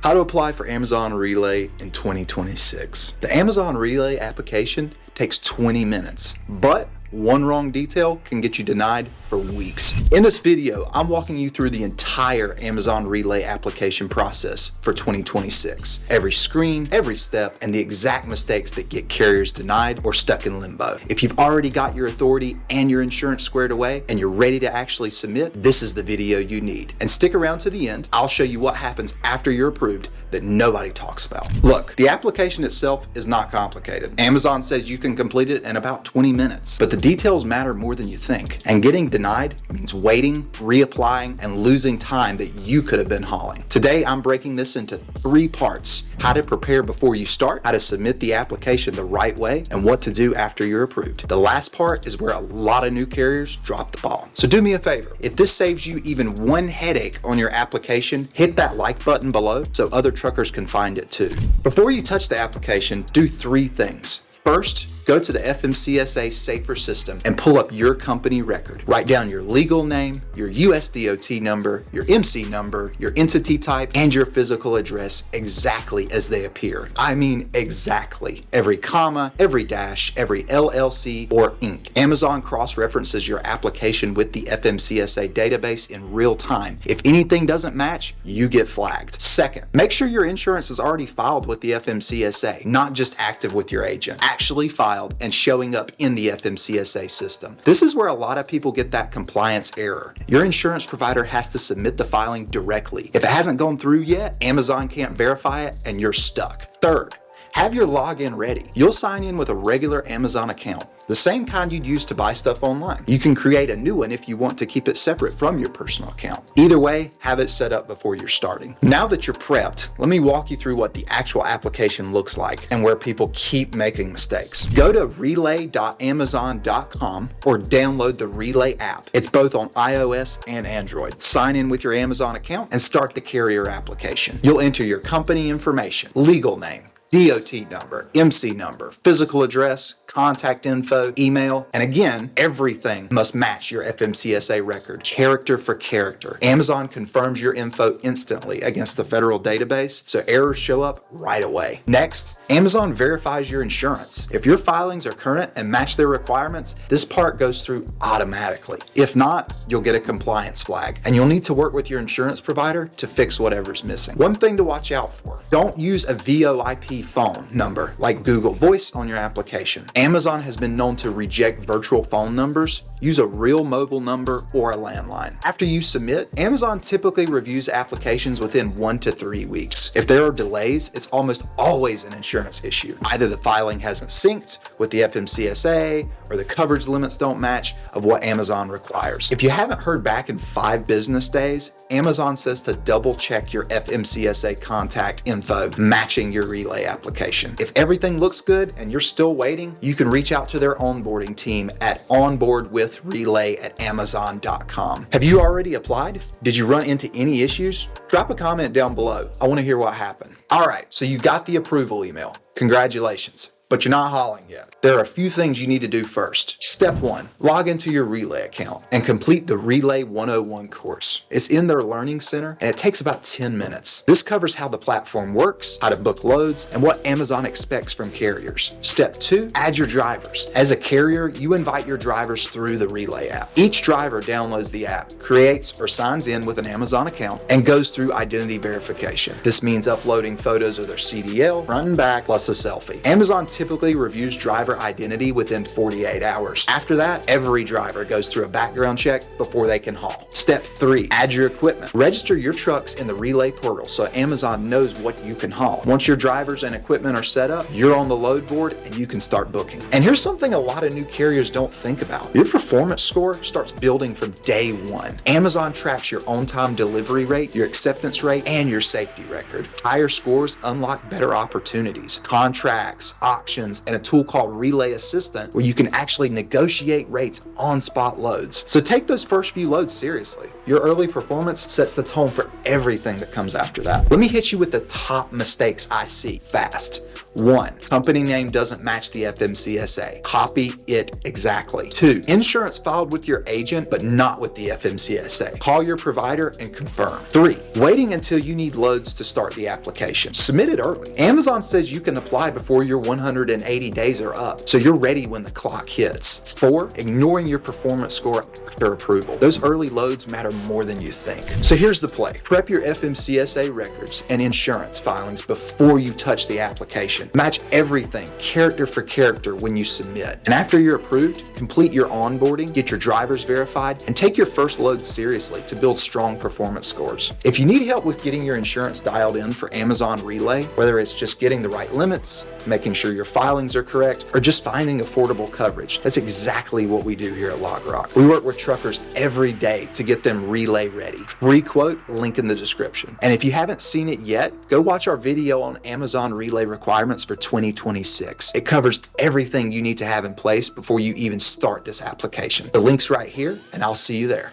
How to apply for Amazon Relay in 2026. The Amazon Relay application takes 20 minutes, but one wrong detail can get you denied for weeks. In this video, I'm walking you through the entire Amazon Relay application process for 2026. Every screen, every step, and the exact mistakes that get carriers denied or stuck in limbo. If you've already got your authority and your insurance squared away and you're ready to actually submit, this is the video you need. And stick around to the end. I'll show you what happens after you're approved that nobody talks about. Look, the application itself is not complicated. Amazon says you can complete it in about 20 minutes, but the details matter more than you think. And getting denied means waiting, reapplying, and losing time that you could have been hauling. Today, I'm breaking this into 3 parts: how to prepare before you start, how to submit the application the right way, and what to do after you're approved. The last part is where a lot of new carriers drop the ball. So do me a favor. If this saves you even one headache on your application, hit that like button below so other truckers can find it too. Before you touch the application, do 3 things. First, go to the FMCSA Safer system and pull up your company record. Write down your legal name, your USDOT number, your MC number, your entity type, and your physical address exactly as they appear. I mean exactly. Every comma, every dash, every LLC or Inc. Amazon cross-references your application with the FMCSA database in real time. If anything doesn't match, you get flagged. Second, make sure your insurance is already filed with the FMCSA, not just active with your agent. Actually filed and showing up in the FMCSA system. This is where a lot of people get that compliance error. Your insurance provider has to submit the filing directly. If it hasn't gone through yet, Amazon can't verify it and you're stuck. Third, have your login ready. You'll sign in with a regular Amazon account, the same kind you'd use to buy stuff online. You can create a new one if you want to keep it separate from your personal account. Either way, have it set up before you're starting. Now that you're prepped, let me walk you through what the actual application looks like and where people keep making mistakes. Go to relay.amazon.com or download the Relay app. It's both on iOS and Android. Sign in with your Amazon account and start the carrier application. You'll enter your company information, legal name, DOT number, MC number, physical address, contact info, email, and again, everything must match your FMCSA record, character for character. Amazon confirms your info instantly against the federal database, so errors show up right away. Next, Amazon verifies your insurance. If your filings are current and match their requirements, this part goes through automatically. If not, you'll get a compliance flag, and you'll need to work with your insurance provider to fix whatever's missing. One thing to watch out for: don't use a VoIP phone number like Google Voice on your application. Amazon has been known to reject virtual phone numbers. Use a real mobile number or a landline. After you submit, Amazon typically reviews applications within 1 to 3 weeks. If there are delays, it's almost always an insurance issue. Either the filing hasn't synced with the FMCSA or the coverage limits don't match of what Amazon requires. If you haven't heard back in 5 business days, Amazon says to double check your FMCSA contact info matching your Relay application. If everything looks good and you're still waiting, you can reach out to their onboarding team at onboardwithrelay@amazon.com. Have you already applied? Did you run into any issues? Drop a comment down below. I want to hear what happened. All right, so you got the approval email. Congratulations. But you're not hauling yet. There are a few things you need to do first. Step 1, log into your Relay account and complete the Relay 101 course. It's in their learning center and it takes about 10 minutes. This covers how the platform works, how to book loads, and what Amazon expects from carriers. Step 2, add your drivers. As a carrier, you invite your drivers through the Relay app. Each driver downloads the app, creates or signs in with an Amazon account, and goes through identity verification. This means uploading photos of their CDL, front and back, plus a selfie. Amazon typically reviews driver identity within 48 hours. After that, every driver goes through a background check before they can haul. Step 3, add your equipment. Register your trucks in the Relay portal so Amazon knows what you can haul. Once your drivers and equipment are set up, you're on the load board and you can start booking. And here's something a lot of new carriers don't think about. Your performance score starts building from day 1. Amazon tracks your on-time delivery rate, your acceptance rate, and your safety record. Higher scores unlock better opportunities, contracts, auctions, and a tool called Relay Assistant where you can actually negotiate rates on spot loads. So take those first few loads seriously. Your early performance sets the tone for everything that comes after that. Let me hit you with the top mistakes I see fast. 1. Company name doesn't match the FMCSA. Copy it exactly. 2. Insurance filed with your agent but not with the FMCSA. Call your provider and confirm. 3. Waiting until you need loads to start the application. Submit it early. Amazon says you can apply before your 180 days are up, so you're ready when the clock hits. 4. Ignoring your performance score after approval. Those early loads matter more than you think. So here's the play. Prep your FMCSA records and insurance filings before you touch the application. Match everything character for character when you submit. And after you're approved, complete your onboarding, get your drivers verified, and take your first load seriously to build strong performance scores. If you need help with getting your insurance dialed in for Amazon Relay, whether it's just getting the right limits, making sure your filings are correct, or just finding affordable coverage, that's exactly what we do here at LogRock. We work with truckers every day to get them Relay ready. Free quote, link in the description. And if you haven't seen it yet, go watch our video on Amazon Relay requirements for 2026. It covers everything you need to have in place before you even start this application. The link's right here, and I'll see you there.